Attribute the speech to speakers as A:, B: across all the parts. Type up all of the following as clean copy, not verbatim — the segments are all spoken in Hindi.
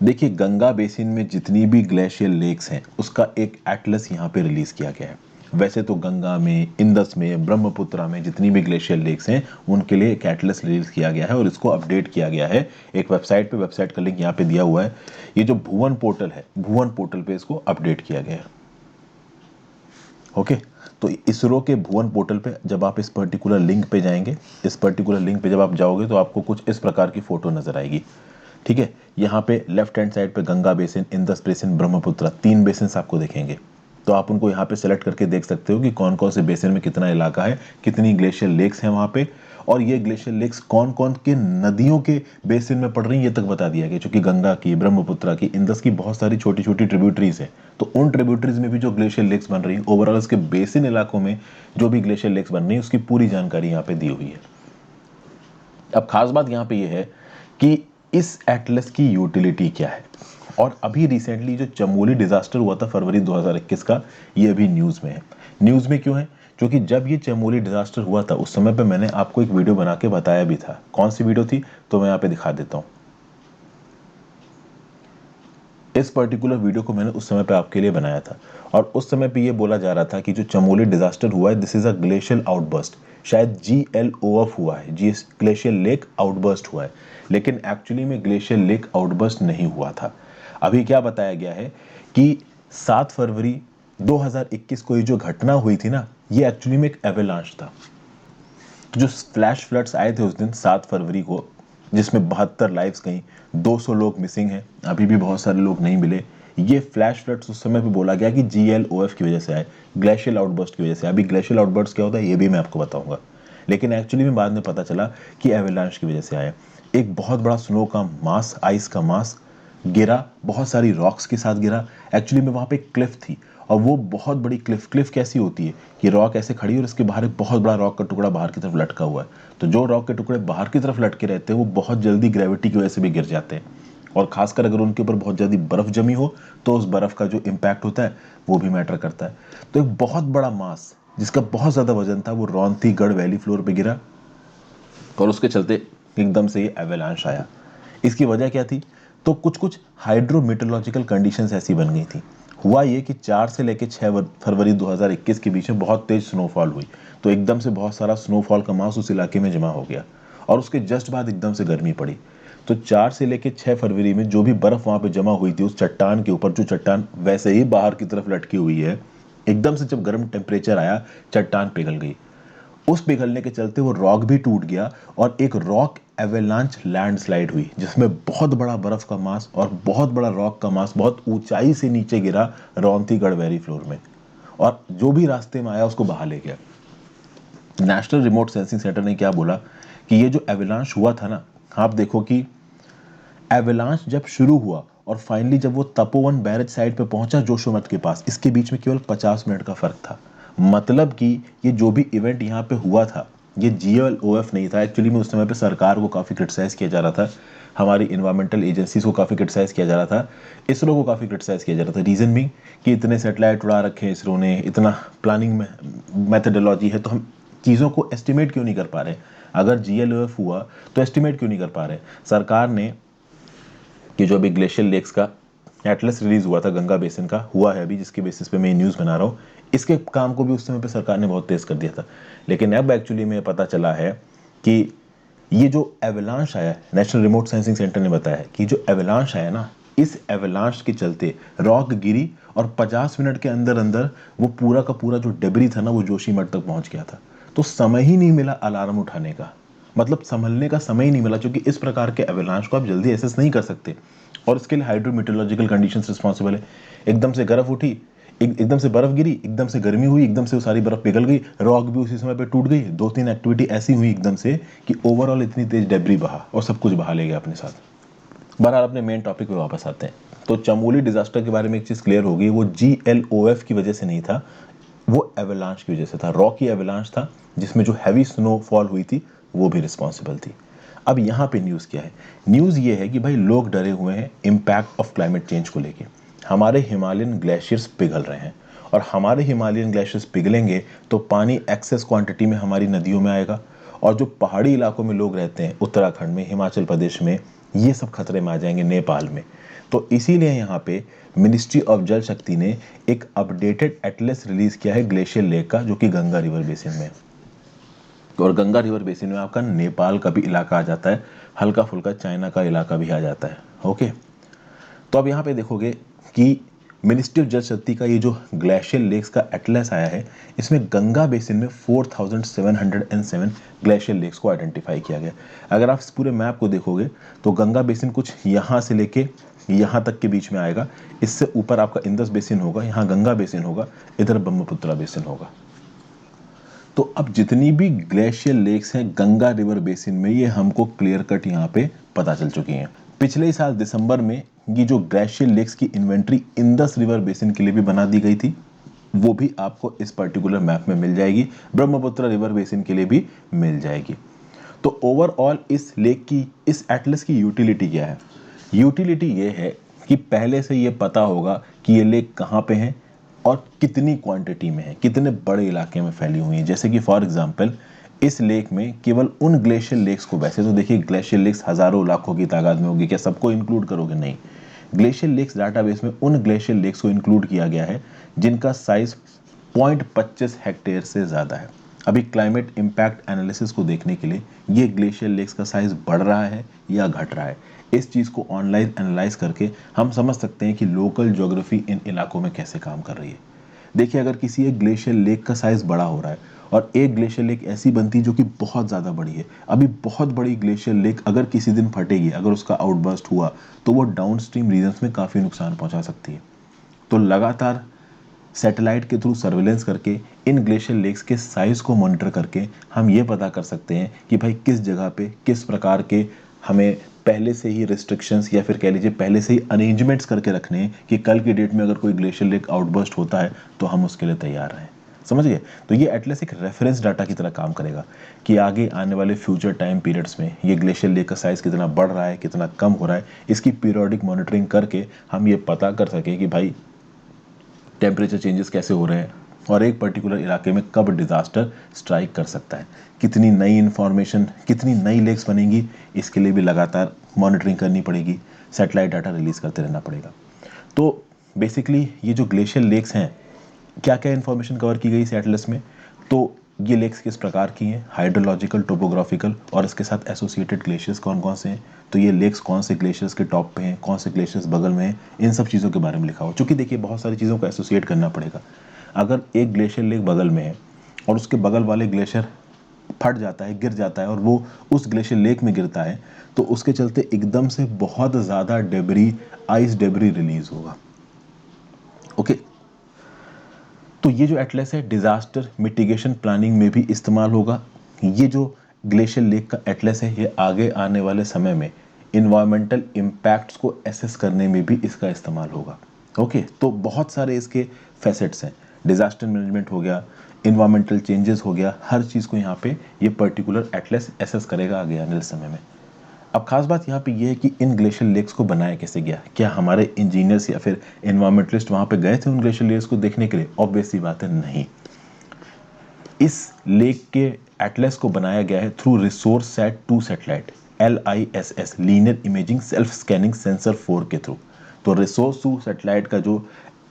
A: देखिए, गंगा बेसिन में जितनी भी ग्लेशियर लेक्स हैं उसका एक एटलस यहाँ पे रिलीज किया गया है। वैसे तो गंगा में, इंदस में, ब्रह्मपुत्रा में जितनी भी ग्लेशियर लेक्स हैं उनके लिए एक एटलस रिलीज किया गया है और इसको अपडेट किया गया है एक वेबसाइट पे। वेबसाइट का लिंक यहाँ पे दिया हुआ है। ये जो भुवन पोर्टल है, भुवन पोर्टल पे इसको अपडेट किया गया है। ओके, तो इसरो के भुवन पोर्टल पे जब आप इस पर्टिकुलर लिंक पे जाएंगे, इस पर्टिकुलर लिंक पे जब आप जाओगे तो आपको कुछ इस प्रकार की फोटो नजर आएगी। ठीक है, यहाँ पे लेफ्ट हैंड साइड पे Ganga basin, Indus basin, Brahmaputra, 3 basin आपको दिखेंगे। तो आप उनको यहाँ पे सेलेक्ट करके देख सकते हो कि कौन कौन से बेसिन में कितना इलाका है, कितनी ग्लेशियर लेक्स हैं वहाँ पे, और ये ग्लेशियर लेक्स कौन कौन के नदियों के बेसिन में पड़ रही हैं ये तक बता दिया गया। क्योंकि गंगा की, ब्रह्मपुत्र की, इंदस की बहुत सारी छोटी छोटी ट्रिब्यूटरीज हैं, तो उन ट्रिब्यूटरीज में भी जो ग्लेशियर लेक्स बन रही हैं, ओवरऑल इसके बेसिन इलाकों में जो भी ग्लेशियर लेक्स बन रही है उसकी पूरी जानकारी यहाँ पे दी हुई है। अब खास बात यहाँ पे ये है कि इस एटलस की यूटिलिटी क्या है। और अभी रिसेंटली जो चमोली डिजास्टर हुआ था फरवरी 2021 का, ये अभी न्यूज़ में है। न्यूज़ में क्यों है? क्योंकि जब ये चमोली डिजास्टर हुआ था उस समय पे मैंने आपको एक वीडियो बना के बताया भी था। कौन सी वीडियो थी? तो मैं यहाँ पे दिखा देता हूँ। इस पर्टिकुलर वीडियो को मैंने उस समय पे आपके लिए बनाया था और उस समय पे ये बोला जा रहा था कि जो चमोली डिजास्टर हुआ है, this is a glacial outburst. शायद GLOF हुआ है, जी ग्लेशियर लेक आउटबर्स्ट हुआ है, लेकिन एक्चुअली में ग्लेशियर लेक आउटबर्स्ट नहीं हुआ था। अभी क्या बताया गया है कि 7 फरवरी 2021 को ये जो घटना हुई थी ना, ये एक्चुअली में एक एवेलांच था। तो जो फ्लैश फ्लड्स आए थे उस दिन 7 फरवरी को, जिसमें 72 लाइव्स गई, 200 लोग मिसिंग हैं, अभी भी बहुत सारे लोग नहीं मिले। ये फ्लैश फ्लड्स उस समय पे बोला गया कि GLOF की वजह से आए, ग्लेशियल आउटबर्स्ट की वजह से। अभी ग्लेशियल आउटबर्स्ट क्या होता है ये भी मैं आपको बताऊंगा, लेकिन एक्चुअली में बाद में पता चला कि एवेलांच की वजह से आया। एक बहुत बड़ा स्नो का मास, आइस का मास गिरा, बहुत सारी रॉक्स के साथ गिरा। एक्चुअली में वहाँ पे क्लिफ थी और वो बहुत बड़ी क्लिफ। क्लिफ कैसी होती है कि रॉक ऐसे खड़ी और उसके बाहर एक बहुत बड़ा रॉक का टुकड़ा बाहर की तरफ लटका हुआ है। तो जो रॉक के टुकड़े बाहर की तरफ लटके रहते हैं वो बहुत जल्दी ग्रेविटी की वजह से भी गिर जाते हैं, और खासकर अगर उनके ऊपर बहुत जल्दी बर्फ जमी हो तो उस बर्फ का जो इम्पैक्ट होता है वो भी मैटर करता है। तो एक बहुत बड़ा मास जिसका बहुत ज्यादा वजन था वो रौंथीगढ़ वैली फ्लोर पे गिरा और उसके चलते एकदम से ये एवेलांच आया। इसकी वजह क्या थी? तो कुछ कुछ हाइड्रोमीटरोलॉजिकल कंडीशंस ऐसी बन गई थी। हुआ ये कि 4 से लेकर 6 फरवरी 2021 के बीच में बहुत तेज स्नोफॉल हुई, तो एकदम से बहुत सारा स्नोफॉल का मास उस इलाके में जमा हो गया और उसके जस्ट बाद एकदम से गर्मी पड़ी। तो 4 से लेकर 6 फरवरी में जो भी बर्फ वहां पे जमा हुई थी उस चट्टान के ऊपर, जो चट्टान वैसे ही बाहर की तरफ लटकी हुई है, एकदम से जब गर्म टेम्परेचर आया चट्टान पिघल गई। उस पिघलने के चलते वो रॉक भी टूट गया और एक रॉक एवेलांच लैंडस्लाइड हुई, जिसमें बहुत बड़ा बर्फ का मास और बहुत बड़ा रॉक का मास बहुत ऊंचाई से नीचे गिरा रौंथीगढ़ वैली फ्लोर में, और जो भी रास्ते में आया उसको बहा ले गया। नेशनल रिमोट सेंसिंग सेंटर ने क्या बोला कि ये जो एवेलांच हुआ था ना, आप देखो कि एवेलांच जब शुरू हुआ और फाइनली जब वो तपोवन बैरेज साइड पे पहुंचा जोशीमठ के पास, इसके बीच में केवल 50 मिनट का फर्क था। मतलब कि ये जो भी इवेंट यहाँ पे हुआ था ये GLOF नहीं था। एक्चुअली में उस समय पे सरकार को काफ़ी क्रिटिसाइज किया जा रहा था, हमारी इन्वायरमेंटल एजेंसीज को काफ़ी क्रिटिसाइज किया जा रहा था, इसरो को काफ़ी क्रिटिसाइज किया जा रहा था। रीज़न भी कि इतने सेटेलाइट उड़ा रखे हैं इसरो ने, इतना प्लानिंग में मेथडोलॉजी है, तो हम चीज़ों को एस्टिमेट क्यों नहीं कर पा रहे? अगर GLOF हुआ तो एस्टिमेट क्यों नहीं कर पा रहे? सरकार ने कि जो अभी ग्लेशियर लेक्स का एटलस रिलीज हुआ था गंगा बेसिन का, हुआ है अभी, जिसके बेसिस पे मैं न्यूज़ बना रहा हूँ, इसके काम को भी उस समय पे सरकार ने बहुत तेज कर दिया था। लेकिन अब एक्चुअली में पता चला है कि ये जो एवेलांच आया, नेशनल रिमोट सेंसिंग सेंटर ने बताया है कि जो एवेलांच आया ना, इस एवेलांच के चलते रॉक गिरी और 50 मिनट के अंदर अंदर वो पूरा का पूरा जो डेब्री था ना वो जोशीमठ तक पहुंच गया था। तो समय ही नहीं मिला अलार्म उठाने का, मतलब संभलने का समय ही नहीं मिला, क्योंकि इस प्रकार के एवेलांच को आप जल्दी एसेस नहीं कर सकते और इसके लिए हाइड्रोमीटरोलॉजिकल कंडीशंस रिस्पॉन्सिबल है। एकदम से बर्फ उठी, एकदम से बर्फ गिरी, एकदम से गर्मी हुई, एकदम से वो सारी बर्फ पिघल गई, रॉक भी उसी समय पे टूट गई, 2-3 एक्टिविटी ऐसी हुई एकदम से कि ओवरऑल इतनी तेज डेब्री बहा और सब कुछ बहा ले गया अपने साथ। बहरहाल अपने मेन टॉपिक पे वापस आते हैं। तो चमोली डिजास्टर के बारे में एक चीज क्लियर होगी, वो GLOF की वजह से नहीं था, वो एवेलांच की वजह से था। रॉकी एवेलांच था जिसमें जो हैवी स्नोफॉल हुई थी वो भी रिस्पॉन्सिबल थी। अब यहाँ पे न्यूज़ क्या है? न्यूज़ ये है कि भाई लोग डरे हुए हैं इम्पैक्ट ऑफ क्लाइमेट चेंज को लेके। हमारे हिमालयन ग्लेशियर्स पिघल रहे हैं और हमारे हिमालयन ग्लेशियर्स पिघलेंगे तो पानी एक्सेस क्वांटिटी में हमारी नदियों में आएगा, और जो पहाड़ी इलाकों में लोग रहते हैं, उत्तराखंड में, हिमाचल प्रदेश में, ये सब खतरे में आ जाएंगे नेपाल में। तो इसीलिए यहाँ पे मिनिस्ट्री ऑफ जल शक्ति ने एक अपडेटेड एटलस रिलीज किया है ग्लेशियर लेक का, जो कि गंगा रिवर बेसिन में है। और गंगा रिवर बेसिन में आपका नेपाल का भी इलाका आ जाता है, हल्का फुल्का चाइना का इलाका भी आ जाता है। ओके, तो अब यहाँ पे देखोगे कि मिनिस्ट्री ऑफ जल शक्ति का ये जो ग्लेशियर लेक्स का एटलस आया है, इसमें गंगा बेसिन में 4707 ग्लेशियर लेक्स को आइडेंटिफाई किया गया। अगर आप इस पूरे मैप को देखोगे तो गंगा बेसिन कुछ यहाँ से लेके यहाँ तक के बीच में आएगा। इससे ऊपर आपका इंदस बेसिन होगा, यहाँ गंगा बेसिन होगा, इधर ब्रह्मपुत्र बेसिन होगा। तो अब जितनी भी ग्लेशियर लेक्स हैं गंगा रिवर बेसिन में, ये हमको क्लियर कट यहाँ पे पता चल चुकी हैं। पिछले ही साल दिसंबर में ये जो ग्लेशियर लेक्स की इन्वेंट्री इंदस रिवर बेसिन के लिए भी बना दी गई थी, वो भी आपको इस पर्टिकुलर मैप में मिल जाएगी। ब्रह्मपुत्र रिवर बेसिन के लिए भी मिल जाएगी। तो ओवरऑल इस लेक की, इस एटलस की यूटिलिटी क्या है? यूटिलिटी ये है कि पहले से ये पता होगा कि ये लेक कहाँ पे है और कितनी क्वांटिटी में है, कितने बड़े इलाके में फैली हुई है। जैसे कि फॉर एग्जांपल इस लेक में केवल उन ग्लेशियर लेक्स को, वैसे तो देखिए ग्लेशियर लेक्स हजारों लाखों की तादाद में होगी, क्या सबको इंक्लूड करोगे? नहीं। ग्लेशियर लेक्स डाटाबेस में उन ग्लेशियर लेक्स को इंक्लूड किया गया है जिनका साइज 0.25 हेक्टेयर से ज़्यादा है। अभी क्लाइमेट इम्पैक्ट एनालिसिस को देखने के लिए ये ग्लेशियर लेक्स का साइज बढ़ रहा है या घट रहा है, इस चीज़ को ऑनलाइन एनालाइज करके हम समझ सकते हैं कि लोकल ज्योग्राफी इन इलाकों में कैसे काम कर रही है। देखिए, अगर किसी एक ग्लेशियर लेक का साइज बड़ा हो रहा है और एक ग्लेशियर लेक ऐसी बनती जो कि बहुत ज़्यादा बड़ी है, अभी बहुत बड़ी ग्लेशियर लेक अगर किसी दिन फटेगी, अगर उसका आउटबर्स्ट हुआ, तो वो डाउनस्ट्रीम रीजन्स में काफ़ी नुकसान पहुंचा सकती है। तो लगातार सैटेलाइट के थ्रू सर्वेलेंस करके इन ग्लेशियर लेक्स के साइज को मॉनिटर करके हम ये पता कर सकते हैं कि भाई किस जगह पे किस प्रकार के हमें पहले से ही रिस्ट्रिक्शंस या फिर कह लीजिए पहले से ही अरेंजमेंट्स करके रखने हैं कि कल की डेट में अगर कोई ग्लेशियर लेक आउटबर्स्ट होता है तो हम उसके लिए तैयार रहें। समझ गए? तो ये एटलस एक रेफरेंस डाटा की तरह काम करेगा कि आगे आने वाले फ्यूचर टाइम पीरियड्स में ये ग्लेशियर लेक का साइज कितना बढ़ रहा है, कितना कम हो रहा है, इसकी पीरियोडिक मॉनिटरिंग करके हम ये पता कर सकें कि भाई टेम्परेचर चेंजेस कैसे हो रहे हैं और एक पर्टिकुलर इलाके में कब डिजास्टर स्ट्राइक कर सकता है। कितनी नई इन्फॉर्मेशन, कितनी नई लेक्स बनेंगी, इसके लिए भी लगातार मॉनिटरिंग करनी पड़ेगी, सैटेलाइट डाटा रिलीज करते रहना पड़ेगा। तो बेसिकली ये जो ग्लेशियर लेक्स हैं, क्या क्या इन्फॉर्मेशन कवर की गई इस एटलस में? तो ये लेक्स किस प्रकार की हैं, हाइड्रोलॉजिकल, टोपोग्राफिकल और इसके साथ एसोसिएटेड ग्लेशियर्स कौन कौन से हैं, तो ये लेक्स कौन से ग्लेशियर्स के टॉप पे हैं, कौन से ग्लेशियर्स बगल में हैं, इन सब चीज़ों के बारे में लिखा हो। चूँकि देखिए बहुत सारी चीज़ों को एसोसिएट करना पड़ेगा। अगर एक ग्लेशियर लेक बगल में है और उसके बगल वाले ग्लेशियर फट जाता है, गिर जाता है और वो उस ग्लेशियर लेक में गिरता है, तो उसके चलते एकदम से बहुत ज़्यादा डेबरी, आइस डेबरी रिलीज होगा। ओके, तो ये जो एटलस है डिजास्टर मिटिगेशन प्लानिंग में भी इस्तेमाल होगा। ये जो ग्लेशियर लेक का एटलस है, ये आगे आने वाले समय में इन्वायरमेंटल इम्पैक्ट्स को एसेस करने में भी इसका इस्तेमाल होगा। ओके, तो बहुत सारे इसके फैसेट्स हैं। डिजास्टर मैनेजमेंट हो गया, इन्वायरमेंटल चेंजेस हो गया, हर चीज़ को यहाँ पे ये पर्टिकुलर एटलस एसेस करेगा आगे आने वाले समय में। अब खास बात यहाँ पे ये है कि इन ग्लेशियर लेक्स को बनाया कैसे गया? क्या हमारे इंजीनियर्स या फिर एनवायरमेंटलिस्ट वहाँ पे गए थे उन ग्लेशियर लेक्स को देखने के लिए? ऑब्वियस सी बात है, नहीं। इस लेक के एटलस को बनाया गया है through Resourcesat 2 satellite, LISS, linear imaging self scanning sensor 4 के थ्रू। तो रिसोर्स 2 सैटेलाइट का जो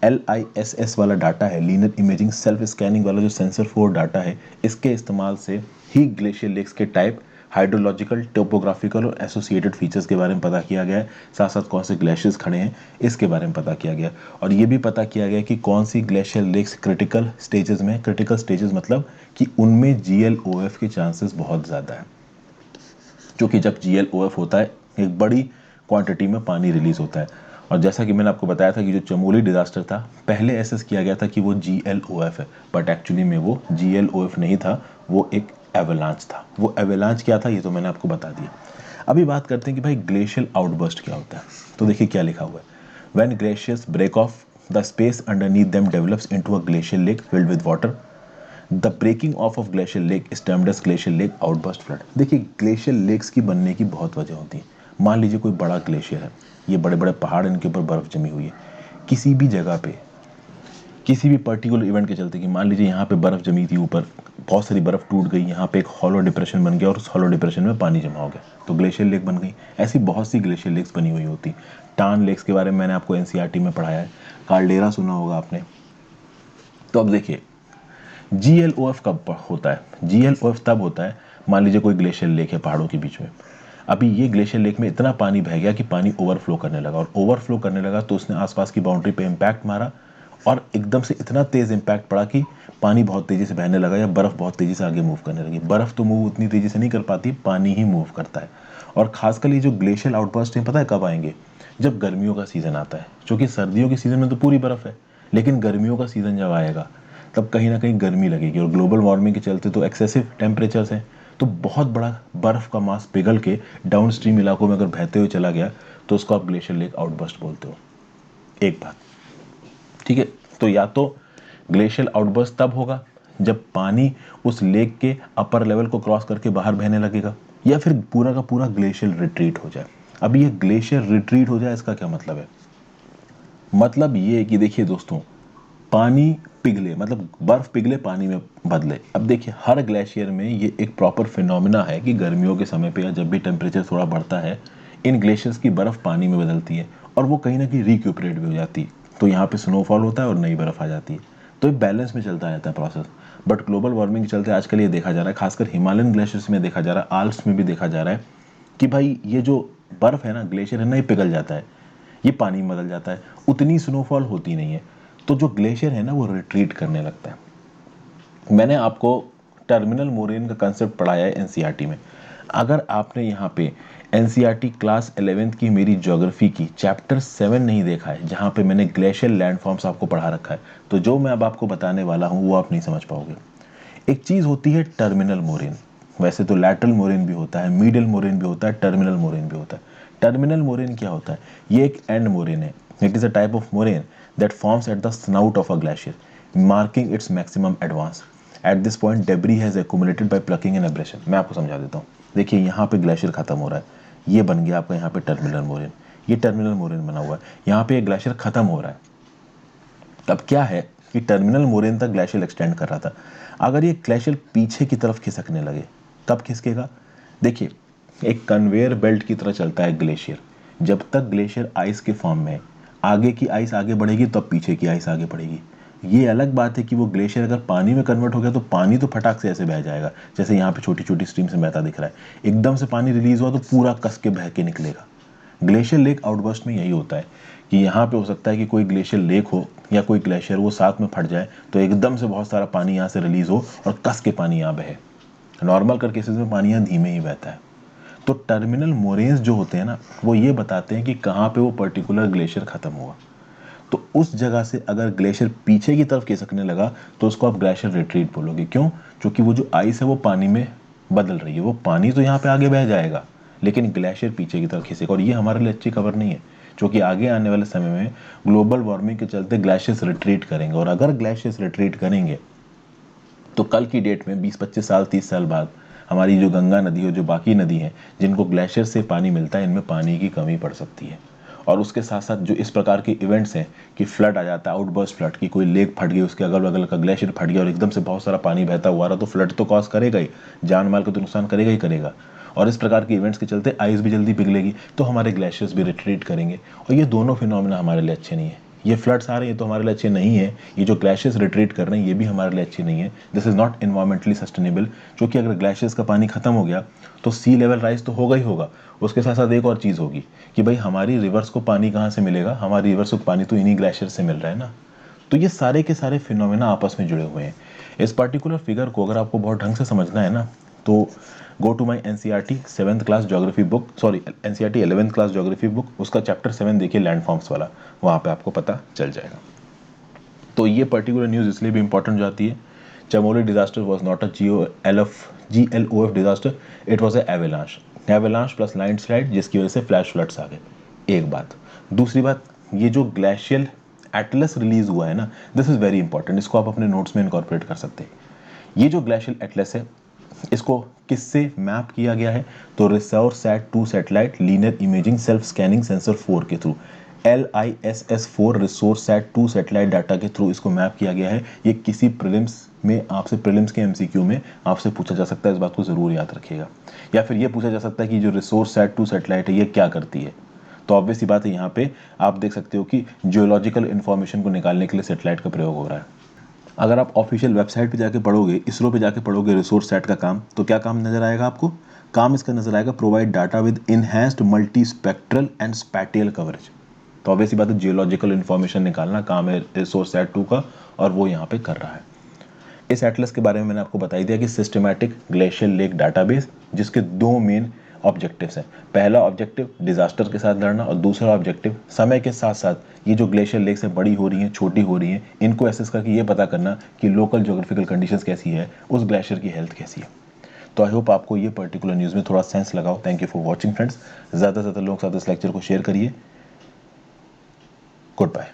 A: LISS वाला डाटा है, लीनियर इमेजिंग सेल्फ स्कैनिंग वाला जो सेंसर 4 डाटा है, इसके इस्तेमाल से ही ग्लेशियर लेक्स के टाइप, हाइड्रोलॉजिकल, टोपोग्राफिकल और एसोसिएटेड फीचर्स के बारे में पता किया गया है। साथ साथ कौन से ग्लेशियर्स खड़े हैं इसके बारे में पता किया गया, और ये भी पता किया गया कि कौन सी ग्लेशियर लेक्स क्रिटिकल स्टेजेस में। क्रिटिकल स्टेजेस मतलब कि उनमें GLOF के चांसेस बहुत ज़्यादा है, क्योंकि जब GLOF होता है एक बड़ी क्वांटिटी में पानी रिलीज होता है। और जैसा कि मैंने आपको बताया था कि जो चमोली डिजास्टर था, पहले एसेस किया गया था कि वो GLOF है, बट एक्चुअली में वो GLOF नहीं था, वो एक एवलांच था। वो एवलांच क्या था ये तो मैंने आपको बता दिया। अभी बात करते हैं कि भाई ग्लेशियल आउटबर्स्ट क्या होता है। तो देखिए क्या लिखा हुआ है, when glaciers break off the space underneath them develops into a glacial lake filled with water. The breaking off glacier lake is termed as glacier lake outburst flood. देखिए ग्लेशियर लेक्स की बनने की बहुत वजह होती है। मान लीजिए कोई बड़ा ग्लेशियर है, ये बड़े बड़े पहाड़, इनके ऊपर बर्फ जमी हुई है, किसी भी जगह पे किसी भी पर्टिकुलर इवेंट के चलते, कि मान लीजिए यहाँ पे बर्फ जमी थी ऊपर बहुत सारी बर्फ़ टूट गई, यहाँ पे एक हॉलो डिप्रेशन बन गया और उस हॉलो डिप्रेशन में पानी जमा हो गया, तो ग्लेशियर लेक बन गई। ऐसी बहुत सी ग्लेशियर लेक्स बनी हुई होती। टान लेक्स के बारे में मैंने आपको एनसीईआरटी में पढ़ाया है, कार्डेरा सुना होगा आपने। तो अब देखिए जीएलओएफ कब होता है? जीएलओएफ तब होता है, मान लीजिए कोई ग्लेशियर लेक है पहाड़ों के बीच में। अभी ये ग्लेशियर लेक में इतना पानी बह गया कि पानी ओवरफ्लो करने लगा, और ओवरफ्लो करने लगा तो उसने आसपास की बाउंड्री पे इम्पैक्ट मारा, और एकदम से इतना तेज इम्पैक्ट पड़ा कि पानी बहुत तेजी से बहने लगा, या बर्फ बहुत तेजी से आगे मूव करने लगी। बर्फ तो मूव उतनी तेजी से नहीं कर पाती, पानी ही मूव करता है। और खासकर ये जो ग्लेशियल आउटबर्स्ट है, पता है कब आएंगे? जब गर्मियों का सीजन आता है। क्योंकि सर्दियों के सीजन में तो पूरी बर्फ है, लेकिन गर्मियों का सीजन जब आएगा तब कहीं ना कहीं गर्मी लगेगी, और ग्लोबल वार्मिंग के चलते तो एक्सेसिव टेम्परेचर्स हैं, तो बहुत बड़ा बर्फ का मास पिघल के डाउन स्ट्रीम इलाकों में अगर बहते हुए चला गया तो उसको आप ग्लेशियर लेक आउटबर्स्ट बोलते हो। एक बात, ठीक है। तो या तो ग्लेशियल आउटबर्स्ट तब होगा जब पानी उस लेक के अपर लेवल को क्रॉस करके बाहर बहने लगेगा, या फिर पूरा का पूरा ग्लेशियल रिट्रीट हो जाए। अब ये ग्लेशियर रिट्रीट हो जाए, इसका क्या मतलब है? मतलब ये है कि देखिए दोस्तों, पानी पिघले मतलब बर्फ पिघले पानी में बदले। अब देखिए हर ग्लेशियर में ये एक प्रॉपर फिनोमिना है कि गर्मियों के समय पे या जब भी टेम्परेचर थोड़ा बढ़ता है, इन ग्लेशियर्स की बर्फ पानी में बदलती है, और वो कहीं ना कहीं रिक्यूपरेट भी हो जाती है। तो यहाँ पे स्नोफॉल होता है और नई बर्फ आ जाती है। तो ये बैलेंस में चलता रहता है प्रोसेस। बट ग्लोबल वार्मिंग के चलते आजकल ये देखा जा रहा है, खासकर हिमालयन ग्लेशियर्स में देखा जा रहा है, आल्प्स में भी देखा जा रहा है कि भाई ये जो बर्फ है ना, ग्लेशियर है ना, ये पिघल जाता है, ये पानी में बदल जाता है, उतनी स्नोफॉल होती नहीं है, तो जो ग्लेशियर है ना वो रिट्रीट करने लगता है। मैंने आपको टर्मिनल मोरेन का कंसेप्ट पढ़ाया है एनसीईआरटी में। अगर आपने यहाँ पे एनसीईआरटी क्लास 11th की मेरी ज्योग्राफी की चैप्टर 7 नहीं देखा है, जहाँ पे मैंने ग्लेशियर लैंडफॉर्म्स आपको पढ़ा रखा है, तो जो मैं अब आपको बताने वाला हूँ वो आप नहीं समझ पाओगे। एक चीज़ होती है टर्मिनल मोरेन। वैसे तो लैटरल मोरेन भी होता है, मीडियल मोरेन भी होता है, टर्मिनल मोरेन भी होता है। टर्मिनल मोरेन क्या होता है? ये एक एंड मोरेन है। It is a type of moraine that forms at the snout of a glacier, marking its maximum advance. At this point debris has accumulated by plucking and abrasion. मैं आपको समझा देता हूँ। देखिए यहाँ पे ग्लेशियर खत्म हो रहा है, ये बन गया आपका यहाँ पे टर्मिनल मोरेन। ये टर्मिनल मोरेन बना हुआ है, यहाँ पे ग्लेशियर खत्म हो रहा है। अब क्या है कि टर्मिनल मोरेन तक ग्लेशियर एक्सटेंड कर रहा था। अगर ये ग्लेशियर पीछे की तरफ खिसकने लगे, कब खिसकेगा? देखिए एक कन्वेयर बेल्ट की तरह चलता है ग्लेशियर। जब तक ग्लेशियर आइस के फॉर्म में है, आगे की आइस आगे बढ़ेगी तब पीछे की आइस आगे बढ़ेगी। ये अलग बात है कि वो ग्लेशियर अगर पानी में कन्वर्ट हो गया तो पानी तो फटाक से ऐसे बह जाएगा, जैसे यहाँ पे छोटी छोटी स्ट्रीम से बहता दिख रहा है। एकदम से पानी रिलीज हुआ तो पूरा कस के बह के निकलेगा। ग्लेशियर लेक आउटबर्स्ट में यही होता है कि यहाँ पे हो सकता है कि कोई ग्लेशियर लेक हो या कोई ग्लेशियर वो साथ में फट जाए, तो एकदम से बहुत सारा पानी यहाँ से रिलीज हो और कस के पानी यहाँ बहे। नॉर्मल कर केसेस में पानी यहाँ धीमे ही बहता है। तो टर्मिनल मोरेन्स जो होते हैं ना, वो ये बताते हैं कि कहाँ पे वो पर्टिकुलर ग्लेशियर खत्म हुआ। तो उस जगह से अगर ग्लेशियर पीछे की तरफ खिसकने लगा तो उसको आप ग्लेशियर रिट्रीट बोलोगे। क्यों? क्योंकि वो जो आइस है वो पानी में बदल रही है। वो पानी तो यहाँ पे आगे बह जाएगा, लेकिन ग्लेशियर पीछे की तरफ खिसेगा, और ये हमारे लिए अच्छी खबर नहीं है, क्योंकि आगे आने वाले समय में ग्लोबल वार्मिंग के चलते ग्लेशियर्स रिट्रीट करेंगे, और अगर ग्लेशियर्स रिट्रीट करेंगे तो कल की डेट में 20-25 साल 30 साल बाद हमारी जो गंगा नदी और जो बाकी नदी हैं जिनको ग्लेशियर से पानी मिलता है, इनमें पानी की कमी पड़ सकती है। और उसके साथ साथ जो इस प्रकार के इवेंट्स हैं कि फ्लड आ जाता है, आउटबर्स्ट फ्लड, की कोई लेक फट गई, उसके अगल बगल का ग्लेशियर फट गया और एकदम से बहुत सारा पानी बहता हुआ रहा, तो फ्लड तो कॉज करेगा ही, जान माल को तो नुकसान करेगा ही करेगा। और इस प्रकार के इवेंट्स के चलते आइस भी जल्दी पिघलेगी, तो हमारे ग्लेशियर्स भी रिट्रीट करेंगे, और ये दोनों फिनोमिना हमारे लिए अच्छे नहीं है। ये फ्लड्स आ रहे हैं तो हमारे लिए अच्छे नहीं है, ये जो ग्लेशियर्स रिट्रीट कर रहे हैं ये भी हमारे लिए अच्छे नहीं है। This is not environmentally sustainable, क्योंकि अगर ग्लेशियर्स का पानी खत्म हो गया तो सी लेवल राइज तो होगा ही होगा। उसके साथ साथ एक और चीज़ होगी कि भाई हमारी रिवर्स को पानी कहाँ से मिलेगा? हमारी रिवर्स को पानी तो इन्हीं ग्लेशियर से मिल रहा है ना। तो ये सारे के सारे फिनोमेना आपस में जुड़े हुए हैं। इस पर्टिकुलर फिगर को अगर आपको बहुत ढंग से समझना है ना, तो go to my NCERT 7th class geography book, sorry NCERT 11th class geography book, उसका चैप्टर 7 देखिए लैंडफॉर्म्स वाला, वहाँ पे आपको पता चल जाएगा। तो ये पर्टिकुलर न्यूज़ इसलिए भी इंपॉर्टेंट हो जाती है, Chamoli disaster was not a GLOF disaster, it was avalanche plus landslide, जिसकी वजह से फ्लैश फ्लड्स आ गए। एक बात। दूसरी बात, ये जो ग्लेशियल एटलस रिलीज हुआ है ना, दिस इज़ वेरी इंपॉर्टेंट, इसको आप अपने नोट्स में इनकॉर्पोरेट कर सकते हैं। ये जो ग्लेशियल एटलस है, इसको किससे मैप किया गया है? तो Resourcesat two satellite linear imaging self scanning sensor 4 के through, LISS 4 Resourcesat two satellite data के थ्रू इसको मैप किया गया है। ये किसी प्रीलिम्स में आपसे प्रीलिम्स के एमसीक्यू में आपसे पूछा जा सकता है, इस बात को ज़रूर याद रखिएगा। या फिर ये पूछा जा सकता है कि जो रिसोर्स सैट 2 सैटेलाइट है ये क्या करती है। तो ऑब्वियस सी बात है, यहाँ पे आप देख सकते हो कि जियोलॉजिकल इन्फॉर्मेशन को निकालने के लिए सैटेलाइट का प्रयोग हो रहा है। अगर आप ऑफिशियल वेबसाइट पे जाके पढ़ोगे, इसरो पे जाके पढ़ोगे रिसोर्स सेट का काम, तो क्या काम नजर आएगा आपको? काम इसका नजर आएगा provide data with enhanced multi spectral and spatial coverage. तो ऑब्वियसली बात है, जियोलॉजिकल इन्फॉर्मेशन निकालना काम है रिसोर्स सेट 2 का, और वो यहाँ पे कर रहा है। इस एटलस के बारे में मैंने आपको बताई दिया कि सिस्टमैटिक ग्लेशियल लेक डाटाबेस, जिसके दो मेन ऑब्जेक्टिव्स हैं। पहला ऑब्जेक्टिव डिजास्टर के साथ लड़ना, और दूसरा ऑब्जेक्टिव समय के साथ साथ ये जो ग्लेशियर लेक्स हैं बड़ी हो रही हैं, छोटी हो रही हैं, इनको एसेस करके ये पता करना कि लोकल ज्योग्राफिकल कंडीशंस कैसी है, उस ग्लेशियर की हेल्थ कैसी है। तो आई होप आपको ये पर्टिकुलर न्यूज़ में थोड़ा सेंस लगाओ। Thank you for watching friends. ज़्यादा से ज़्यादा लोगों के साथ इस लेक्चर को शेयर करिए। Good bye.